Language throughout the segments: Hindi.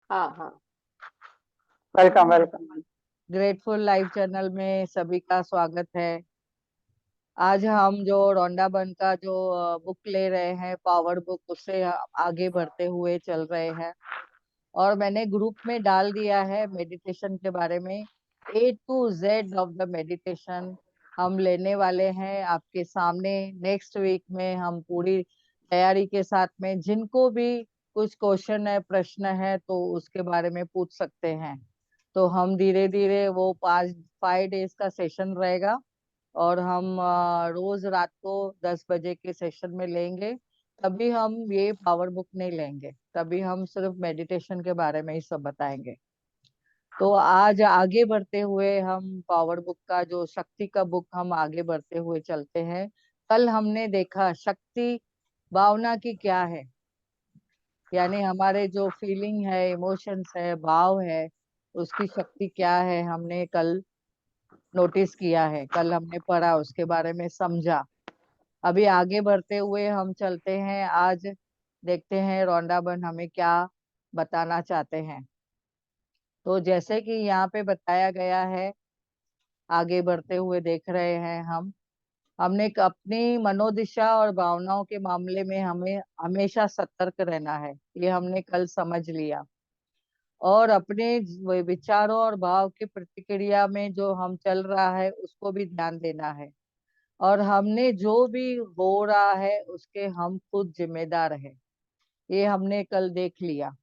हाँ हाँ। Welcome welcome. Grateful live channel में सभी का स्वागत है। आज हम जो रोंडा बन का जो बुक ले रहे हैं, पावर बुक, उससे आगे बढ़ते हुए चल रहे हैं। और मैंने ग्रुप में डाल दिया है मेडिटेशन के बारे में। A to Z of the meditation हम लेने वाले हैं आपके सामने। नेक्स्ट वीक में हम पूरी तैयारी के साथ में, जिनको भी कुछ क्वेश्चन है, प्रश्न है, तो उसके बारे में पूछ सकते हैं। तो हम धीरे धीरे वो 5 डेज का सेशन रहेगा। और हम रोज रात को 10 बजे के सेशन में लेंगे। तभी हम ये पावर बुक नहीं लेंगे, तभी हम सिर्फ मेडिटेशन के बारे में ही सब बताएंगे। तो आज आगे बढ़ते हुए हम पावर बुक का जो शक्ति का बुक, हम आगे बढ़ते हुए चलते हैं। कल हमने देखा शक्ति भावना की क्या है, यानी हमारे जो फीलिंग है, इमोशंस है, भाव है, उसकी शक्ति क्या है, हमने कल नोटिस किया है, कल हमने पढ़ा, उसके बारे में समझा। अभी आगे बढ़ते हुए हम चलते हैं। आज देखते हैं रोंडा बन हमें क्या बताना चाहते हैं। तो जैसे कि यहाँ पे बताया गया है, आगे बढ़ते हुए देख रहे हैं हम। हमने अपनी मनोदिशा और भावनाओं के मामले में हमें हमेशा सतर्क रहना है, ये हमने कल समझ लिया। और अपने विचारों और भाव की प्रतिक्रिया में जो हम चल रहा है, उसको भी ध्यान देना है। और हमने जो भी हो रहा है उसके हम खुद जिम्मेदार हैं, ये हमने कल देख लिया।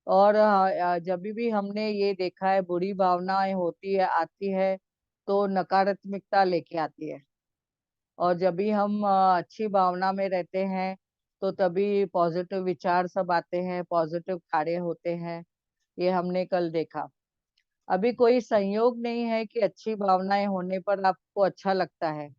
और जब भी हमने ये देखा है, बुरी भावनाएं होती है, आती है, तो नकारात्मकता लेके आती है। और जब भी हम अच्छी भावना में रहते हैं, तो तभी पॉजिटिव विचार सब आते हैं, पॉजिटिव कार्य होते हैं। ये हमने कल देखा। अभी कोई संयोग नहीं है कि अच्छी भावनाएं होने पर आपको अच्छा लगता है।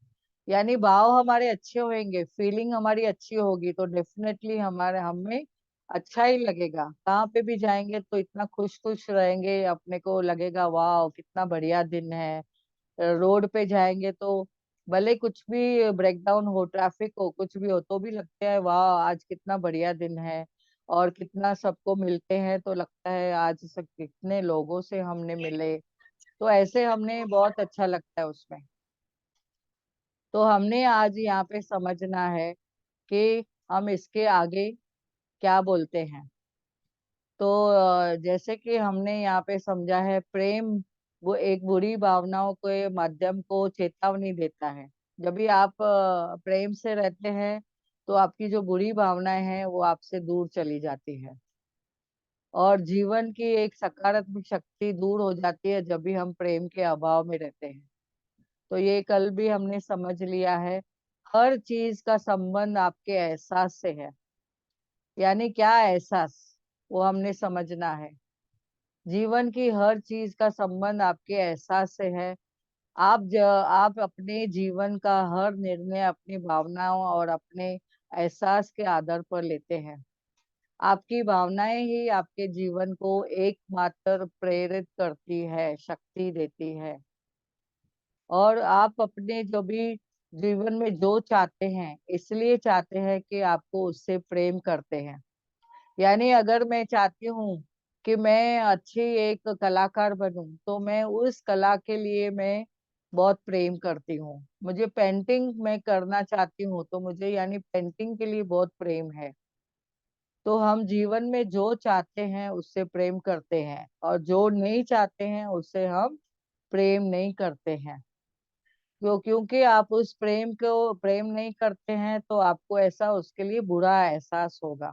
यानी भाव हमारे अच्छे होंगे, फीलिंग हमारी अच्छी होगी, तो डेफिनेटली हमारे हमें अच्छा ही लगेगा। कहाँ पे भी जाएंगे तो इतना खुश खुश रहेंगे, अपने को लगेगा वाह कितना बढ़िया दिन है। रोड पे जाएंगे तो भले कुछ भी ब्रेकडाउन हो, ट्रैफिक हो, कुछ भी हो, तो भी लगता है वाह आज कितना बढ़िया दिन है। और कितना सबको मिलते हैं तो लगता है आज सब कितने लोगों से हमने मिले, तो ऐसे हमने बहुत अच्छा लगता है उसमें। तो हमने आज यहाँ पे समझना है कि हम इसके आगे क्या बोलते हैं। तो जैसे कि हमने यहाँ पे समझा है, प्रेम वो एक बुरी भावनाओं के माध्यम को चेतावनी देता है। जब भी आप प्रेम से रहते हैं, तो आपकी जो बुरी भावनाएं हैं वो आपसे दूर चली जाती है। और जीवन की एक सकारात्मक शक्ति दूर हो जाती है जब भी हम प्रेम के अभाव में रहते हैं। तो ये कल भी हमने समझ लिया है। हर चीज का संबंध आपके एहसास से है। यानी क्या एहसास, वो हमने समझना है। जीवन की हर चीज का संबंध आपके एहसास से है। आप अपने जीवन का हर निर्णय अपनी भावनाओं और अपने एहसास के आधार पर लेते हैं। आपकी भावनाएं ही आपके जीवन को एकमात्र प्रेरित करती है, शक्ति देती है। और आप अपने जो भी जीवन में जो चाहते हैं, इसलिए चाहते हैं कि आपको उससे प्रेम करते हैं। यानी अगर मैं चाहती हूँ कि मैं अच्छी एक कलाकार बनूं, तो मैं उस कला के लिए मैं बहुत प्रेम करती हूँ। मुझे पेंटिंग मैं करना चाहती हूँ, तो मुझे यानी पेंटिंग के लिए बहुत प्रेम है। तो हम जीवन में जो चाहते हैं उससे प्रेम करते हैं, और जो नहीं चाहते हैं उससे हम प्रेम नहीं करते हैं। क्योंकि आप उस प्रेम को प्रेम नहीं करते हैं, तो आपको ऐसा उसके लिए बुरा एहसास होगा।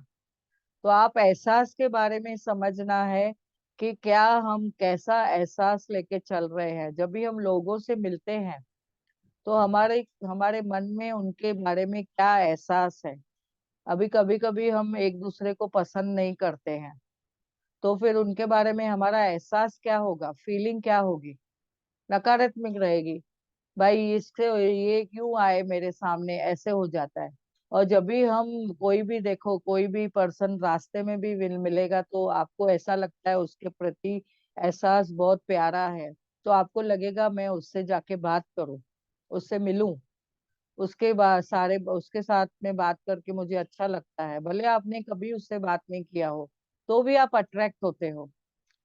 तो आप एहसास के बारे में समझना है कि क्या हम कैसा एहसास लेके चल रहे हैं। जब भी हम लोगों से मिलते हैं, तो हमारे हमारे मन में उनके बारे में क्या एहसास है। अभी कभी कभी हम एक दूसरे को पसंद नहीं करते हैं, तो फिर उनके बारे में हमारा एहसास क्या होगा, फीलिंग क्या होगी, नकारात्मक रहेगी। भाई इससे ये क्यों आए मेरे सामने, ऐसे हो जाता है। और जब भी हम कोई भी देखो, कोई भी पर्सन रास्ते में भी मिलेगा, तो आपको ऐसा लगता है उसके प्रति एहसास बहुत प्यारा है, तो आपको लगेगा मैं उससे जाके बात करूं, उससे मिलूं, उसके बाद उसके साथ में बात करके मुझे अच्छा लगता है, भले आपने कभी उससे बात नहीं किया हो। तो भी आप अट्रैक्ट होते हो।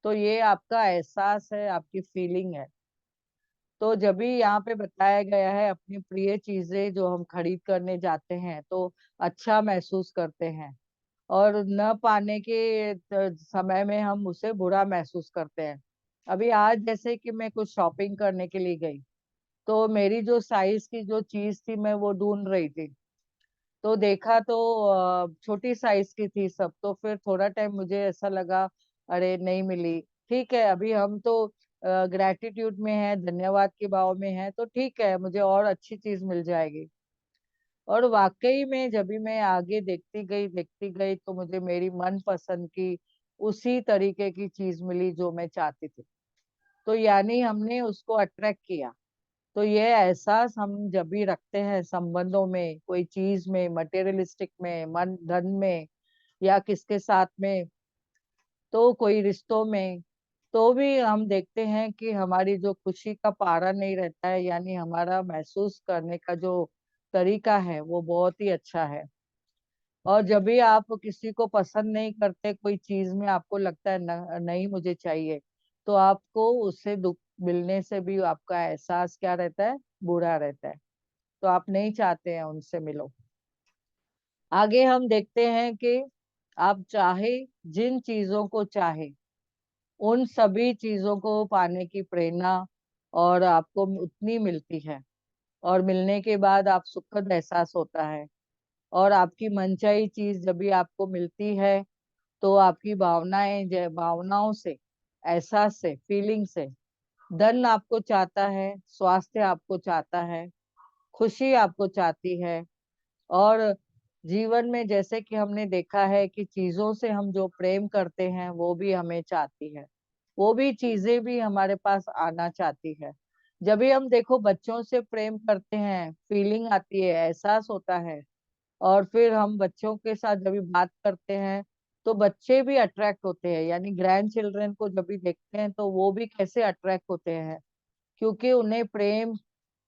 तो ये आपका एहसास है, आपकी फीलिंग है। तो जब भी यहाँ पे बताया गया है अपनी प्रिय चीजें जो हम खरीद करने जाते हैं तो अच्छा महसूस करते हैं, और न पाने के समय में हम उसे बुरा महसूस करते हैं। अभी आज जैसे कि मैं कुछ शॉपिंग करने के लिए गई, तो मेरी जो साइज की जो चीज थी मैं वो ढूंढ रही थी। तो देखा तो छोटी साइज की थी सब, तो फिर थोड़ा टाइम मुझे ऐसा लगा, अरे नहीं मिली। ठीक है, अभी हम तो ग्रेटिट्यूड में है, धन्यवाद के भाव में है, तो ठीक है, मुझे और अच्छी चीज मिल जाएगी। और वाकई में जब भी मैं आगे देखती गई तो मुझे मेरी मन पसंद की उसी तरीके की चीज मिली जो मैं चाहती थी। तो यानी हमने उसको अट्रैक्ट किया। तो ये एहसास हम जब भी रखते हैं संबंधों में, कोई चीज में, मटेरियलिस्टिक में, मन धन में, या किसके साथ में, तो कोई रिश्तों में, तो भी हम देखते हैं कि हमारी जो खुशी का पारा नहीं रहता है, यानी हमारा महसूस करने का जो तरीका है वो बहुत ही अच्छा है। और जब भी आप किसी को पसंद नहीं करते, कोई चीज में आपको लगता है नहीं मुझे चाहिए, तो आपको उससे दुख मिलने से भी आपका एहसास क्या रहता है, बुरा रहता है। तो आप नहीं चाहते हैं उनसे मिलो। आगे हम देखते हैं कि आप चाहे जिन चीजों को चाहे, उन सभी चीजों को पाने की प्रेरणा और आपको उतनी मिलती है, और मिलने के बाद आप सुखद एहसास होता है। और आपकी मनचाही चीज जब भी आपको मिलती है, तो आपकी भावनाओं से, एहसास से, फीलिंग से, धन आपको चाहता है, स्वास्थ्य आपको चाहता है, खुशी आपको चाहती है। और जीवन में जैसे कि हमने देखा है कि चीजों से हम जो प्रेम करते हैं वो भी हमें चाहती है, वो भी चीजें भी हमारे पास आना चाहती है। जब भी हम देखो बच्चों से प्रेम करते हैं, फीलिंग आती है, एहसास होता है। और फिर हम बच्चों के साथ जब भी बात करते हैं तो बच्चे भी अट्रैक्ट होते हैं, यानी ग्रैंड चिल्ड्रन को जब भी देखते हैं तो वो भी कैसे अट्रैक्ट होते हैं, क्योंकि उन्हें प्रेम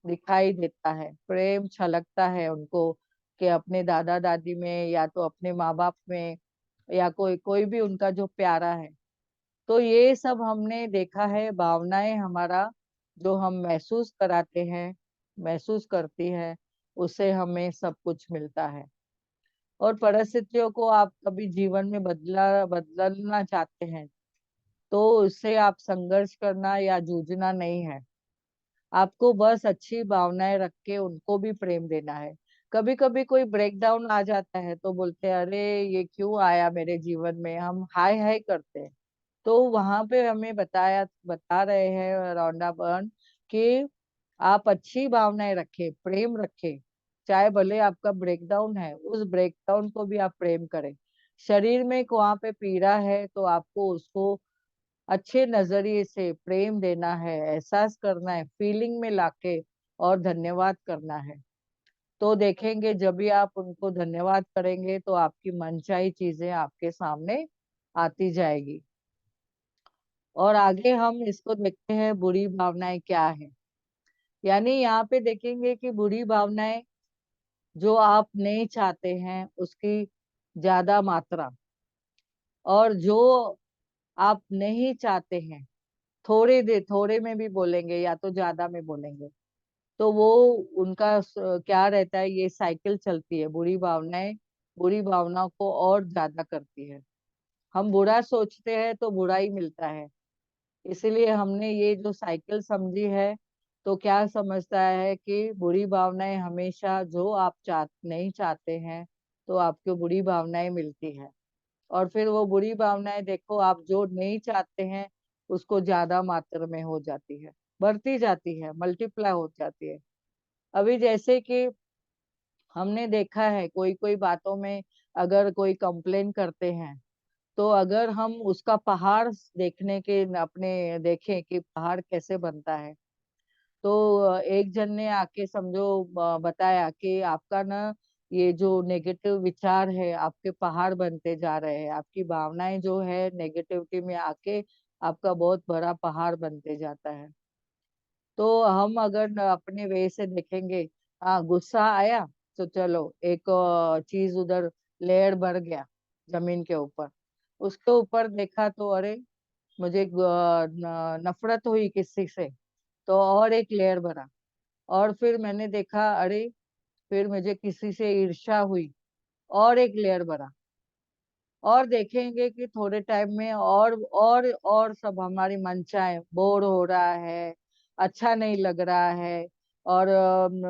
दिखाई देता है, प्रेम छलकता है उनको, कि अपने दादा दादी में या तो अपने माँ बाप में, या कोई कोई भी उनका जो प्यारा है। तो ये सब हमने देखा है, भावनाएं हमारा जो हम महसूस कराते हैं, महसूस करती है, उससे हमें सब कुछ मिलता है। और परिस्थितियों को आप कभी जीवन में बदलना चाहते हैं, तो उससे आप संघर्ष करना या जूझना नहीं है। आपको बस अच्छी भावनाएं रख के उनको भी प्रेम देना है। कभी कभी कोई ब्रेक डाउन आ जाता है तो बोलते हैं, अरे ये क्यों आया मेरे जीवन में, हम हाय हाय करते हैं। तो वहां पे हमें बता रहे हैं रौंडा बर्न कि आप अच्छी भावनाएं रखें, प्रेम रखें। चाहे भले आपका ब्रेकडाउन है, उस ब्रेकडाउन को भी आप प्रेम करें। शरीर में वहां पे पीड़ा है तो आपको उसको अच्छे नजरिए से प्रेम देना है, एहसास करना है, फीलिंग में लाके, और धन्यवाद करना है। तो देखेंगे जब भी आप उनको धन्यवाद करेंगे तो आपकी मनचाही चीजें आपके सामने आती जाएगी। और आगे हम इसको देखते हैं बुरी भावनाएं क्या है। यानी यहाँ पे देखेंगे कि बुरी भावनाएं जो आप नहीं चाहते हैं उसकी ज्यादा मात्रा, और जो आप नहीं चाहते हैं थोड़े में भी बोलेंगे या तो ज्यादा में बोलेंगे, तो वो उनका क्या रहता है, ये साइकिल चलती है। बुरी भावनाएं बुरी भावनाओं को और ज्यादा करती है। हम बुरा सोचते हैं तो बुरा ही मिलता है। इसीलिए हमने ये जो साइकिल समझी है, तो क्या समझता है कि बुरी भावनाएं हमेशा जो आप नहीं चाहते हैं, तो आपको बुरी भावनाएं मिलती है। और फिर वो बुरी भावनाएं देखो, आप जो नहीं चाहते हैं उसको ज्यादा मात्रा में हो जाती है, बढ़ती जाती है, मल्टीप्लाई हो जाती है। अभी जैसे कि हमने देखा है कोई कोई बातों में, अगर कोई कंप्लेन करते हैं, तो अगर हम उसका पहाड़ देखने के अपने देखें कि पहाड़ कैसे बनता है, तो एक जन ने आके समझो बताया कि आपका ना ये जो नेगेटिव विचार है आपके पहाड़ बनते जा रहे हैं, आपकी भावनाएं जो है नेगेटिविटी में आके आपका बहुत बड़ा पहाड़ बनते जाता है। तो हम अगर अपने वे से देखेंगे, हाँ गुस्सा आया तो चलो एक चीज उधर लेयर बढ़ गया जमीन के ऊपर, उसके ऊपर देखा तो अरे मुझे नफरत हुई किसी से, तो और एक लेयर भरा। और फिर मैंने देखा अरे फिर मुझे किसी से ईर्ष्या हुई, और एक लेयर भरा। और देखेंगे कि थोड़े टाइम में और सब हमारी मनचाहे, बोर हो रहा है, अच्छा नहीं लग रहा है, और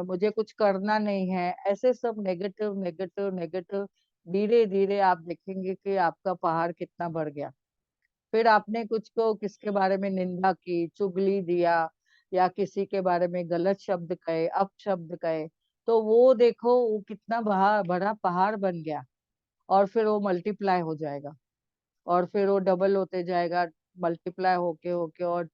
मुझे कुछ करना नहीं है, ऐसे सब नेगेटिव नेगेटिव नेगेटिव। धीरे धीरे आप देखेंगे कि आपका पहाड़ कितना बढ़ गया। फिर आपने कुछ को किसके बारे में निंदा की, चुगली दिया, या किसी के बारे में गलत शब्द कहे, अपशब्द कहे, तो वो देखो वो कितना बड़ा पहाड़ बन गया। और फिर वो मल्टीप्लाई हो जाएगा, और फिर वो डबल होते जाएगा, मल्टीप्लाई होके होके, और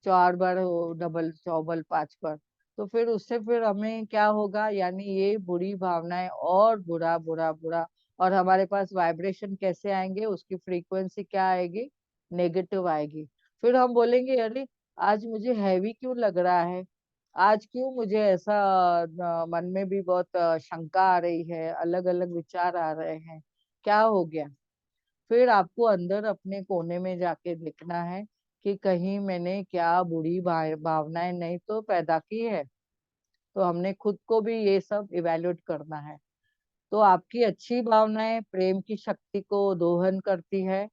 4 बार हो डबल, चौबल, 5 बार। तो फिर उससे फिर हमें क्या होगा, यानी ये बुरी भावनाएं और बुरा बुरा बुरा। और हमारे पास वाइब्रेशन कैसे आएंगे, उसकी फ्रीक्वेंसी क्या आएगी, नेगेटिव आएगी। फिर हम बोलेंगे अरे आज मुझे हैवी क्यों लग रहा है, आज क्यों मुझे ऐसा मन में भी बहुत शंका आ रही है, अलग अलग विचार आ रहे हैं, क्या हो गया। फिर आपको अंदर अपने कोने में जाके देखना है कि कहीं मैंने क्या बुरी भावनाएं नहीं तो पैदा की है। तो हमने खुद को भी ये सब इवेल्युएट करना है। तो आपकी अच्छी भावनाएं प्रेम की शक्ति को दोहन करती है,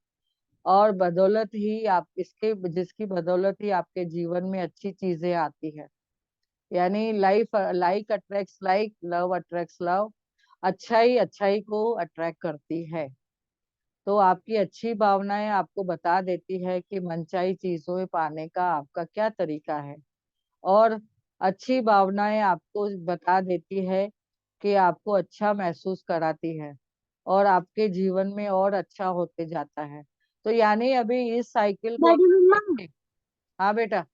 और बदौलत ही आप इसके जिसकी बदौलत ही आपके जीवन में अच्छी चीजें आती है। यानी life like attracts like, love attracts love. अच्छाई अच्छाई को अट्रैक्ट करती है। तो आपकी अच्छी भावनाएं आपको बता देती है कि मनचाही चीजों पाने का आपका क्या तरीका है। और अच्छी भावनाएं आपको बता देती है कि आपको अच्छा महसूस कराती है, और आपके जीवन में और अच्छा होते जाता है। तो यानी अभी इस साइकिल को बड़ी मम्मा, हाँ बेटा।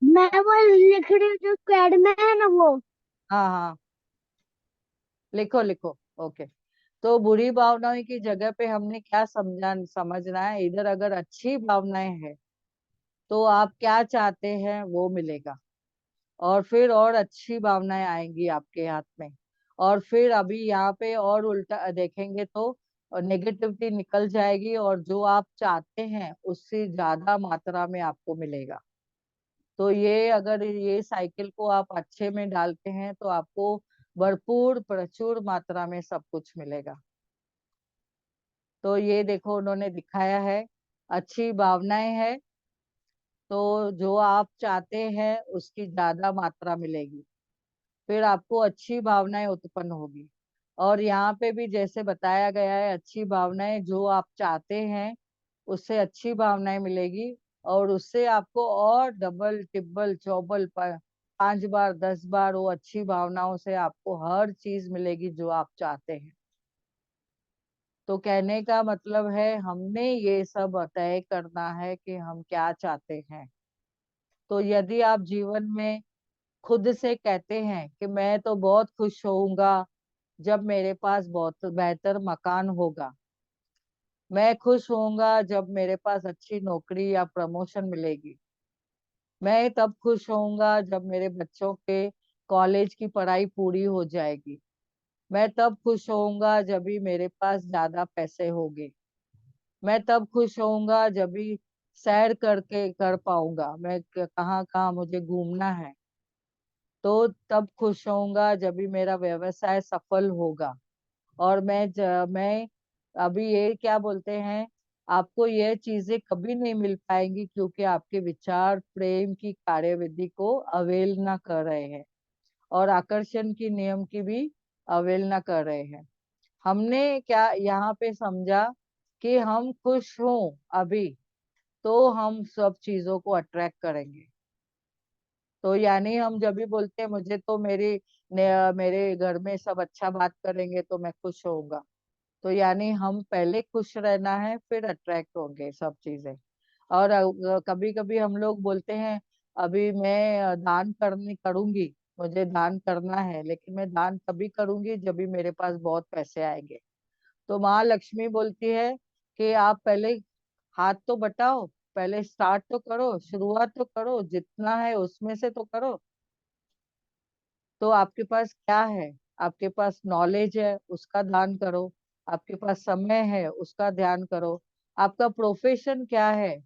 मैं वो लिख रही हूँ जो पैड में है ना वो। हाँ हाँ, लिखो लिखो। ओके। तो बुरी भावनाओं की जगह पे हमने क्या समझना है, इधर अगर अच्छी भावनाएं हैं तो आप क्या चाहते हैं वो मिलेगा, और फिर और अच्छी भावनाएं आएंगी आपके हाथ में। और फिर अभी यहाँ पे और उल्टा देखेंगे तो नेगेटिविटी निकल जाएगी, और जो आप चाहते हैं उससे ज्यादा मात्रा में आपको मिलेगा। तो ये अगर ये साइकिल को आप अच्छे में डालते हैं तो आपको भरपूर प्रचुर मात्रा में सब कुछ मिलेगा। तो ये देखो उन्होंने दिखाया है, अच्छी भावनाएं है तो जो आप चाहते हैं उसकी ज्यादा मात्रा मिलेगी, फिर आपको अच्छी भावनाएं उत्पन्न होगी। और यहाँ पे भी जैसे बताया गया है, अच्छी भावनाएं जो आप चाहते हैं उससे अच्छी भावनाएं मिलेगी, और उससे आपको और डबल टिब्बल चौबल 5 बार 10 बार वो अच्छी भावनाओं से आपको हर चीज मिलेगी जो आप चाहते हैं। तो कहने का मतलब है हमने ये सब तय करना है कि हम क्या चाहते हैं। तो यदि आप जीवन में खुद से कहते हैं कि मैं तो बहुत खुश होऊंगा जब मेरे पास बहुत बेहतर मकान होगा, मैं खुश होऊंगा जब मेरे पास अच्छी नौकरी या प्रमोशन मिलेगी, मैं तब खुश होऊंगा जब मेरे बच्चों के कॉलेज की पढ़ाई पूरी हो जाएगी, मैं तब खुश होऊंगा जब भी मेरे पास ज्यादा पैसे होंगे, मैं तब खुश होऊंगा जब भी सैर करके कर पाऊंगा, मैं कहाँ कहाँ मुझे घूमना है, तो तब खुश होऊंगा जब भी मेरा व्यवसाय सफल होगा। और मैं अभी ये क्या बोलते हैं, आपको ये चीजें कभी नहीं मिल पाएंगी क्योंकि आपके विचार प्रेम की कार्यविधि को अवहेलना कर रहे हैं, और आकर्षण की नियम की भी अवहेलना कर रहे हैं। हमने क्या यहाँ पे समझा कि हम खुश हों अभी तो हम सब चीजों को अट्रैक्ट करेंगे। तो यानी हम जब भी बोलते हैं मुझे तो मेरे घर में सब अच्छा बात करेंगे तो मैं खुश होऊंगा, तो यानी हम पहले खुश रहना है फिर अट्रैक्ट होंगे सब चीजें। और कभी कभी हम लोग बोलते हैं अभी मैं दान करनी करूंगी, मुझे दान करना है, लेकिन मैं दान तभी करूंगी जब भी मेरे पास बहुत पैसे आएंगे। तो माँ लक्ष्मी बोलती है कि आप पहले हाथ तो बटाओ, पहले स्टार्ट तो करो, शुरुआत तो करो, जितना है उसमें से तो करो। तो आपके पास क्या है, आपके पास नॉलेज है उसका दान करो, आपके पास समय है उसका ध्यान करो। आपका प्रोफेशन क्या है?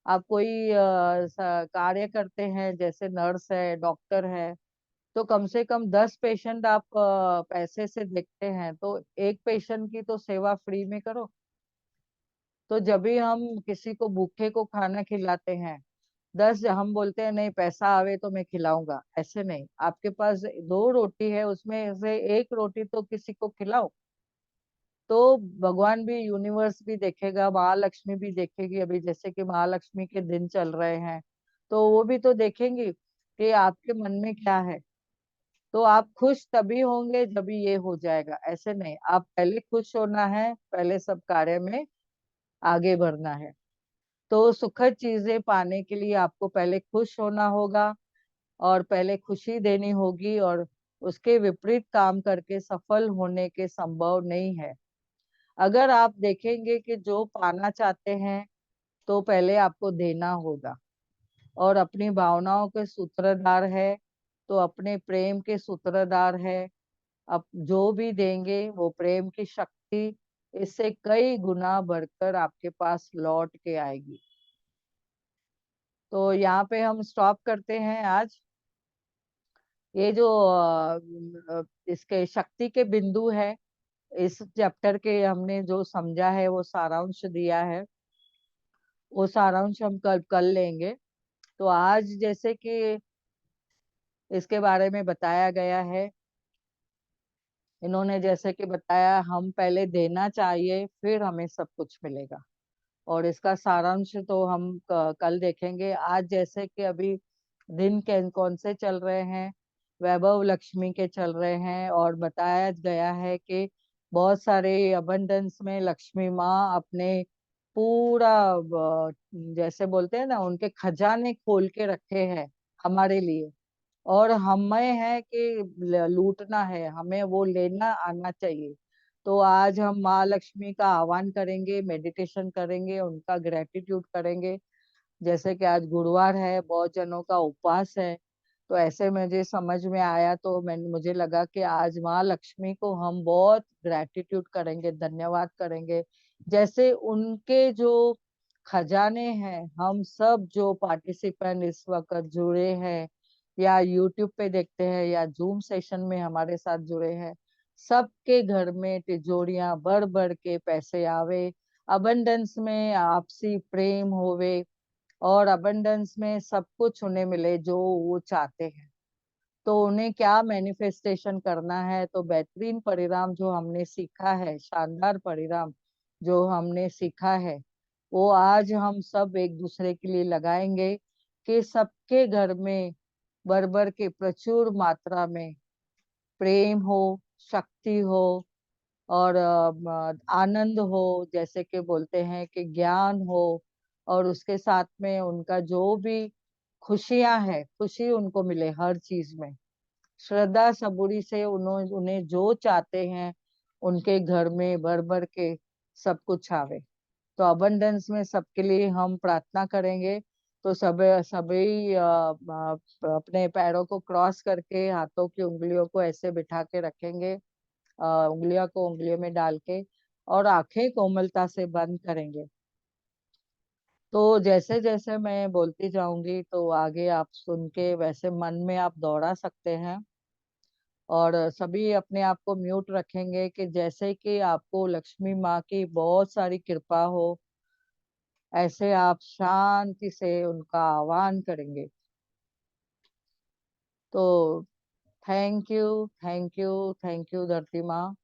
आप कोई कार्य करते हैं, जैसे नर्स है, डॉक्टर है, तो कम से कम 10 पेशेंट आप पैसे से देखते हैं, तो एक पेशेंट की तो सेवा फ्री में करो। तो जब भी हम किसी को भूखे को खाना खिलाते हैं, 10 हम बोलते हैं नहीं पैसा आवे तो मैं खिलाऊंगा, ऐसे नहीं। आपके पास 2 रोटी है, उसमें से एक रोटी तो किसी को खिलाओ। तो भगवान भी, यूनिवर्स भी देखेगा, महालक्ष्मी भी देखेगी। अभी जैसे कि महालक्ष्मी के दिन चल रहे हैं, तो वो भी तो देखेंगी कि आपके मन में क्या है। तो आप खुश तभी होंगे जब ये हो जाएगा, ऐसे नहीं। आप पहले खुश होना है, पहले सब कार्य में आगे बढ़ना है। तो सुखद चीजें पाने के लिए आपको पहले खुश होना होगा, और पहले खुशी देनी होगी, और उसके विपरीत काम करके सफल होने के संभव नहीं है। अगर आप देखेंगे कि जो पाना चाहते हैं, तो पहले आपको देना होगा। और अपनी भावनाओं के सूत्रधार है, तो अपने प्रेम के सूत्रधार है। अब जो भी देंगे वो प्रेम की शक्ति इससे कई गुना बढ़कर आपके पास लौट के आएगी। तो यहाँ पे हम स्टॉप करते हैं आज। ये जो इसके शक्ति के बिंदु है, इस चैप्टर के हमने जो समझा है वो सारांश दिया है, वो सारांश हम कल कल लेंगे। तो आज जैसे कि इसके बारे में बताया गया है, इन्होंने जैसे कि बताया, हम पहले देना चाहिए फिर हमें सब कुछ मिलेगा। और इसका सारांश तो हम कल देखेंगे। आज जैसे कि अभी दिन के कौन से चल रहे हैं, वैभव लक्ष्मी के चल रहे हैं, और बताया गया है कि बहुत सारे अबंडेंस में लक्ष्मी माँ अपने पूरा जैसे बोलते हैं ना, उनके खजाने खोल के रखे हैं हमारे लिए। और हमें है कि लूटना है, हमें वो लेना आना चाहिए। तो आज हम माँ लक्ष्मी का आह्वान करेंगे, मेडिटेशन करेंगे, उनका ग्रेटिट्यूड करेंगे। जैसे कि आज गुरुवार है, बहुत जनों का उपवास है, तो ऐसे मुझे समझ में आया, तो मुझे लगा कि आज माँ लक्ष्मी को हम बहुत ग्रेटिट्यूड करेंगे, धन्यवाद करेंगे। जैसे उनके जो खजाने हैं, हम सब जो पार्टिसिपेंट इस वक्त जुड़े हैं, या यूट्यूब पे देखते हैं, या जूम सेशन में हमारे साथ जुड़े हैं, सबके घर में तिजोरियां भर भर के पैसे आवे, अबंडेंस में आपसी प्रेम होवे, और अबंडेंस में सब कुछ उन्हें मिले जो वो चाहते हैं। तो उन्हें क्या मैनिफेस्टेशन करना है, तो बेहतरीन परिणाम जो हमने सीखा है, शानदार परिणाम जो हमने सीखा है, वो आज हम सब एक दूसरे के लिए लगाएंगे कि सबके घर में बरबर के प्रचुर मात्रा में प्रेम हो, शक्ति हो, और आनंद हो, जैसे कि बोलते हैं कि ज्ञान हो, और उसके साथ में उनका जो भी खुशियां है, खुशी उनको मिले हर चीज में। श्रद्धा सबूरी से उन्होंने उन्हें जो चाहते हैं उनके घर में भर भर के सब कुछ आवे। तो अबंडेंस में सबके लिए हम प्रार्थना करेंगे। तो सब सभी अपने पैरों को क्रॉस करके हाथों की उंगलियों को ऐसे बिठा के रखेंगे, उंगलियों को उंगलियों में डाल के, और आंखें कोमलता से बंद करेंगे। तो जैसे जैसे मैं बोलती जाऊंगी, तो आगे आप सुन के वैसे मन में आप दोहरा सकते हैं। और सभी अपने आप को म्यूट रखेंगे कि जैसे कि आपको लक्ष्मी माँ की बहुत सारी कृपा हो, ऐसे आप शांति से उनका आह्वान करेंगे। तो thank you, thank you, thank you धरती माँ।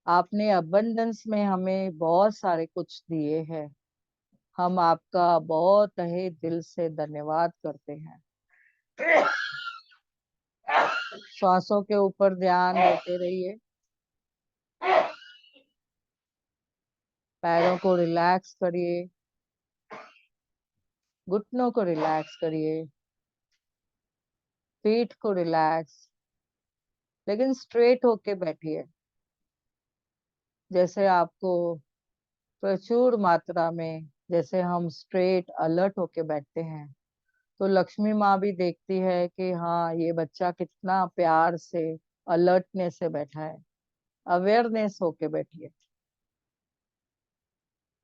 आपने अबंडेंस में हमें बहुत सारे कुछ दिए हैं। हम आपका बहुत तहे दिल से धन्यवाद करते हैं। श्वासों के ऊपर ध्यान देते रहिए, पैरों को रिलैक्स करिए, घुटनों को रिलैक्स करिए, पीठ को रिलैक्स, लेकिन स्ट्रेट होके बैठिए। जैसे आपको प्रचुर मात्रा में, जैसे हम स्ट्रेट अलर्ट होके बैठते हैं, तो लक्ष्मी माँ भी देखती है कि हाँ, ये बच्चा कितना प्यार से अलर्टनेस से बैठा है। अवेयरनेस होके बैठिए,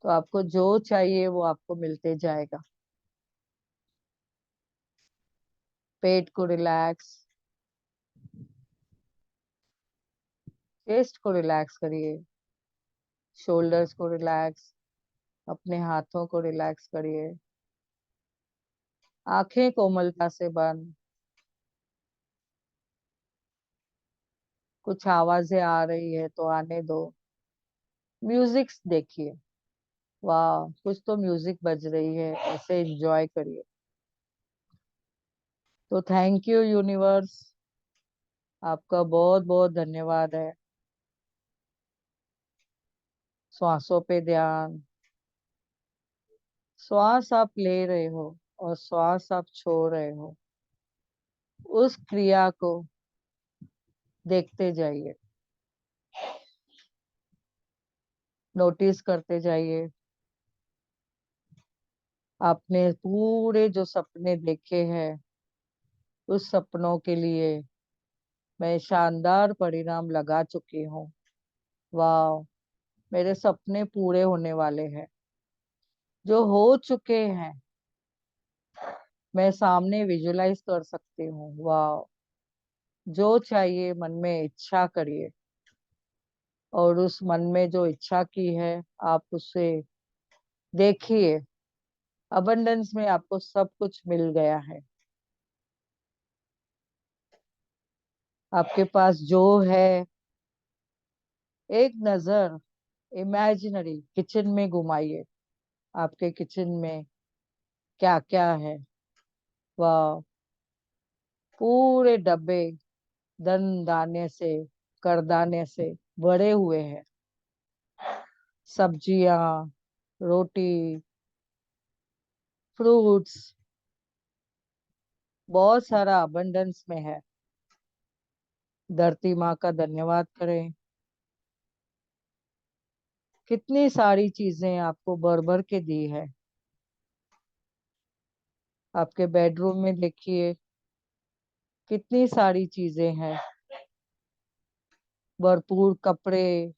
तो आपको जो चाहिए वो आपको मिलते जाएगा। पेट को रिलैक्स, चेस्ट को रिलैक्स करिए, शोल्डर्स को रिलैक्स, अपने हाथों को रिलैक्स करिए, आंखें कोमलता से बंद। कुछ आवाजें आ रही है तो आने दो। म्यूजिक देखिए, वाह कुछ तो म्यूजिक बज रही है, ऐसे एंजॉय करिए। तो थैंक यू यूनिवर्स, आपका बहुत बहुत धन्यवाद है। श्वासों पे ध्यान, श्वास आप ले रहे हो और श्वास आप छोड़ रहे हो, उस क्रिया को देखते जाइए, नोटिस करते जाइए। आपने पूरे जो सपने देखे हैं, उस सपनों के लिए मैं शानदार परिणाम लगा चुकी हूँ। वाह, मेरे सपने पूरे होने वाले हैं, जो हो चुके हैं मैं सामने विजुलाइज कर सकती हूँ। वाह, जो चाहिए मन में इच्छा करिए, और उस मन में जो इच्छा की है आप उसे देखिए, अबंडेंस में आपको सब कुछ मिल गया है। आपके पास जो है, एक नजर इमेजिनरी किचन में घुमाइए, आपके किचन में क्या क्या है। वाह, पूरे डब्बे धन दाने से, करदाने से भरे हुए हैं। सब्जियां, रोटी, फ्रूट्स, बहुत सारा अबंडेंस में है। धरती माँ का धन्यवाद करें, कितनी सारी चीजें आपको भर भर के दी है। आपके बेडरूम में देखिए, कितनी सारी चीजें हैं, भरपूर कपड़े,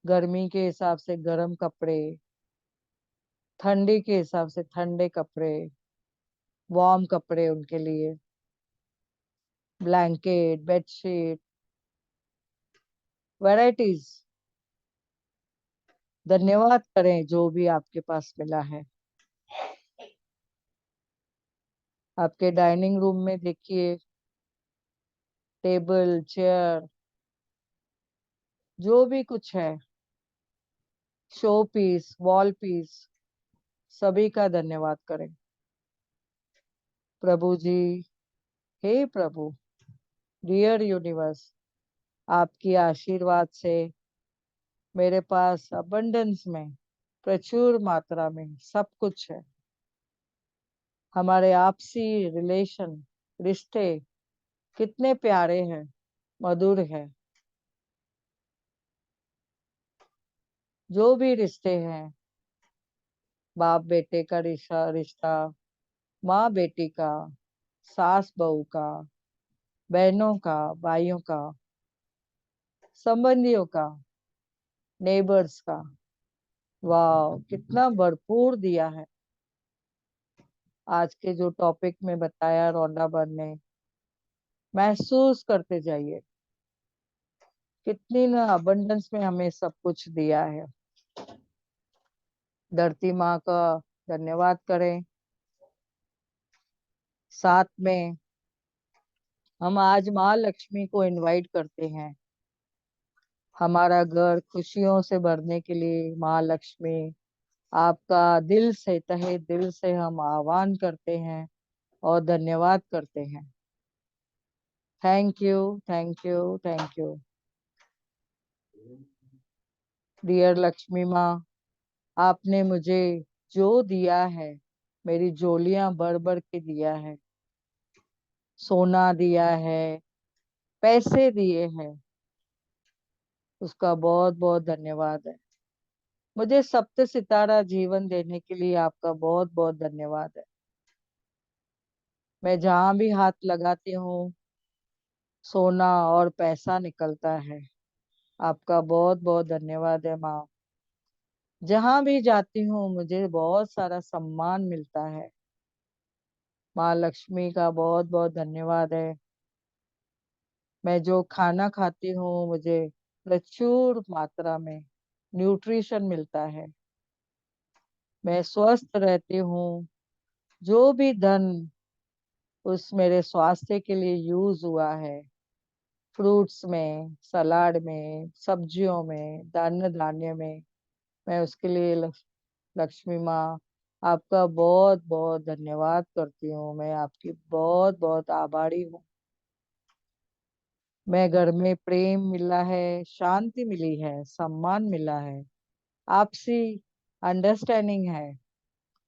गर्मी के हिसाब से गर्म कपड़े, ठंडी के हिसाब से ठंडे कपड़े, वार्म कपड़े उनके लिए, ब्लैंकेट, बेडशीट, वैरायटीज। धन्यवाद करें जो भी आपके पास मिला है। आपके डाइनिंग रूम में देखिए, टेबल, चेयर, जो भी कुछ है, शो पीस, वॉल पीस, सभी का धन्यवाद करें। प्रभु जी, हे प्रभु, डियर यूनिवर्स, आपकी आशीर्वाद से मेरे पास अबंडेंस में, प्रचुर मात्रा में सब कुछ है। हमारे आपसी रिलेशन, रिश्ते कितने प्यारे हैं, मधुर है। जो भी रिश्ते हैं, बाप बेटे का रिश्ता रिश्ता, माँ बेटी का, सास बहू का, बहनों का, भाइयों का, संबंधियों का, नेबर्स का, वाह कितना भरपूर दिया है। आज के जो टॉपिक में बताया रोंडा बर ने, महसूस करते जाइए, कितनी ना अबंडेंस में हमें सब कुछ दिया है। धरती माँ का धन्यवाद करें। साथ में हम आज माँ लक्ष्मी को इनवाइट करते हैं, हमारा घर खुशियों से भरने के लिए। माँ लक्ष्मी, आपका दिल से, तहे दिल से हम आह्वान करते हैं और धन्यवाद करते हैं। Thank you, thank you, thank you dear Lakshmi माँ। आपने मुझे जो दिया है, मेरी झोलियां भर भर के दिया है, सोना दिया है, पैसे दिए हैं, उसका बहुत बहुत धन्यवाद है। मुझे सप्त सितारा जीवन देने के लिए आपका बहुत बहुत धन्यवाद है। मैं जहां भी हाथ लगाती हूँ, सोना और पैसा निकलता है। आपका बहुत बहुत धन्यवाद है माँ। जहां भी जाती हूँ मुझे बहुत सारा सम्मान मिलता है। माँ लक्ष्मी का बहुत बहुत धन्यवाद है। मैं जो खाना खाती हूँ मुझे प्रचुर मात्रा में न्यूट्रिशन मिलता है। मैं स्वस्थ रहती हूँ। जो भी धन उस मेरे स्वास्थ्य के लिए यूज हुआ है, फ्रूट्स में, सलाद में, सब्जियों में, दान धान्य में, मैं उसके लिए लक्ष्मी माँ आपका बहुत बहुत धन्यवाद करती हूँ। मैं आपकी बहुत बहुत आभारी हूँ। मैं घर में प्रेम मिला है, शांति मिली है, सम्मान मिला है, आपसी अंडरस्टैंडिंग है।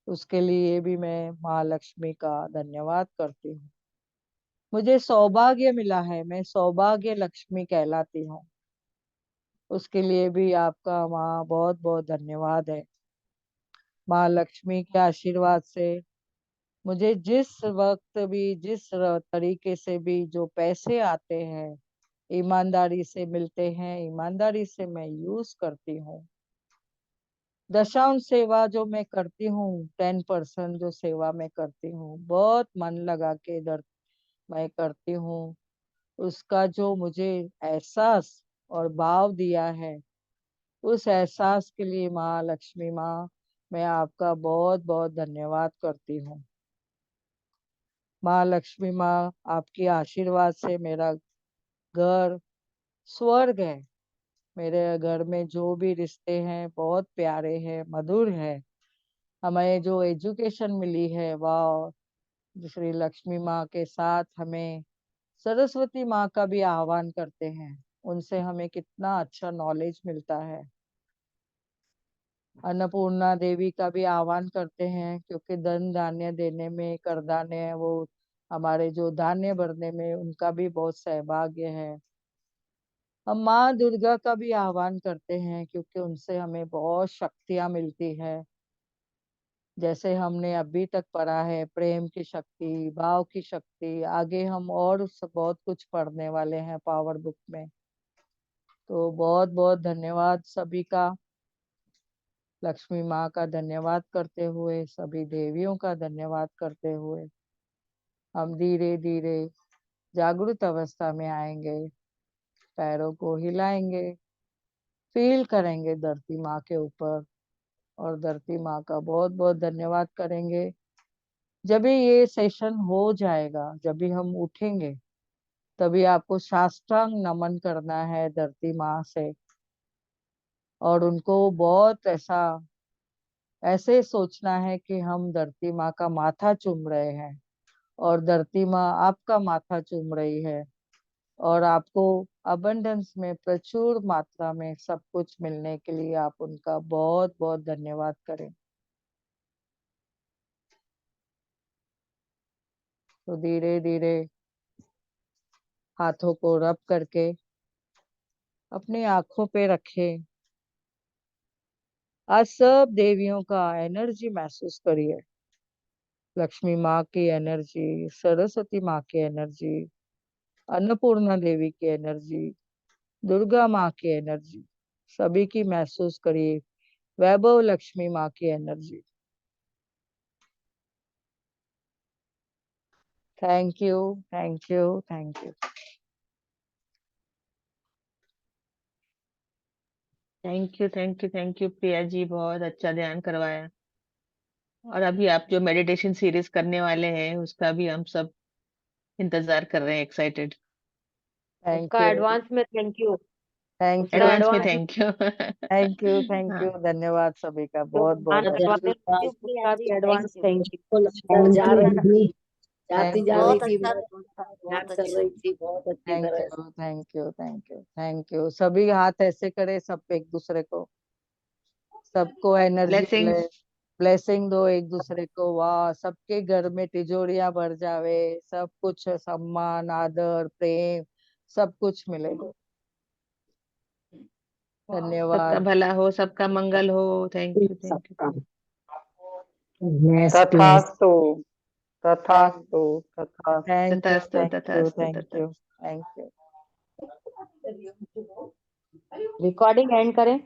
उसके लिए भी मैं माँ लक्ष्मी का धन्यवाद करती हूँ। मुझे सौभाग्य मिला है, मैं सौभाग्य लक्ष्मी कहलाती हूँ। उसके लिए भी आपका माँ बहुत बहुत धन्यवाद है। माँ लक्ष्मी के आशीर्वाद से मुझे जिस वक्त भी, जिस तरीके से भी जो पैसे आते हैं, ईमानदारी से मिलते हैं, ईमानदारी से मैं यूज करती हूँ। दशांश सेवा जो मैं करती हूँ, 10% जो सेवा मैं करती हूँ, बहुत मन लगा के इधर मैं करती हूँ। उसका जो मुझे एहसास और भाव दिया है, उस एहसास के लिए माँ लक्ष्मी माँ मैं आपका बहुत बहुत धन्यवाद करती हूँ। माँ लक्ष्मी माँ आपके आशीर्वाद से मेरा घर स्वर्ग है। मेरे घर में जो भी रिश्ते हैं बहुत प्यारे हैं, मधुर है। हमें जो एजुकेशन मिली है वह श्री लक्ष्मी माँ के साथ हमें सरस्वती माँ का भी आह्वान करते हैं। उनसे हमें कितना अच्छा नॉलेज मिलता है। अन्नपूर्णा देवी का भी आह्वान करते हैं, क्योंकि धन धान्य देने में, करदाने वो हमारे जो धान्य भरने में उनका भी बहुत सहभाग्य है। हम माँ दुर्गा का भी आह्वान करते हैं, क्योंकि उनसे हमें बहुत शक्तियां मिलती है। जैसे हमने अभी तक पढ़ा है, प्रेम की शक्ति, भाव की शक्ति, आगे हम और बहुत कुछ पढ़ने वाले हैं पावर बुक में। तो बहुत बहुत धन्यवाद सभी का। लक्ष्मी माँ का धन्यवाद करते हुए, सभी देवियों का धन्यवाद करते हुए हम धीरे धीरे जागृत अवस्था में आएंगे। पैरों को हिलाएंगे, फील करेंगे धरती माँ के ऊपर, और धरती माँ का बहुत बहुत धन्यवाद करेंगे। जब भी ये सेशन हो जाएगा, जब भी हम उठेंगे, तभी आपको साष्टांग नमन करना है धरती माँ से, और उनको बहुत ऐसे सोचना है कि हम धरती माँ का माथा चूम रहे हैं, और धरती माँ आपका माथा चूम रही है, और आपको अबंडेंस में, प्रचुर मात्रा में सब कुछ मिलने के लिए आप उनका बहुत बहुत धन्यवाद करें। तो धीरे धीरे हाथों को रब करके अपनी आंखों पे रखें। आज सब देवियों का एनर्जी महसूस करिए। लक्ष्मी माँ की एनर्जी, सरस्वती माँ की एनर्जी, अन्नपूर्णा देवी की एनर्जी, दुर्गा माँ की एनर्जी, सभी की महसूस करिए। वैभव लक्ष्मी माँ की energy. Thank you, thank you, thank you. Thank you, thank you, thank you Priya ji, बहुत अच्छा ध्यान करवाया। और अभी आप जो मेडिटेशन सीरीज करने वाले हैं उसका भी हम सब इंतजार कर रहे हैं, एक्साइटेड। थैंक उसका यू, एडवांस में थैंक यू। थैंक यू, उसका एडवांस में एडवांस में thank you. Thank you, thank हाँ। यू। धन्यवाद सभी का, जो बहुत बहुत आने धन्यवाद। वाले हाँ, उसका भी एडवांस थैंक यू। बिल्कुल अंदर जा रही थी, जाती थैंक जा यू, रही बहुत थी, अच्छा मैं ध्यान बहुत कर अच्छा। रही थी बहुत अच्छी थैंक तरह से। You, thank you, thank you, thank you. सभी हाथ ऐसे करे, सब एक दूसरे को, सबको एनर्जी मिले। ब्लेसिंग्स। ब्लेसिंग दो एक दूसरे को। वाह, सबके घर में तिजोरियां भर जावे, सब कुछ सम्मान, आदर, प्रेम, सब कुछ मिले। सबका धन्यवाद। भला हो, सबका मंगल हो। Thank you, thank you. सबका ब्लेस ब्लेस। तथास्तु, तथास्तु, तथास्तु। थैंक यू, तथास्तु, थैंक यू, तथास्तु, थैंक तथास्तु। You. Thank you. Recording and करें।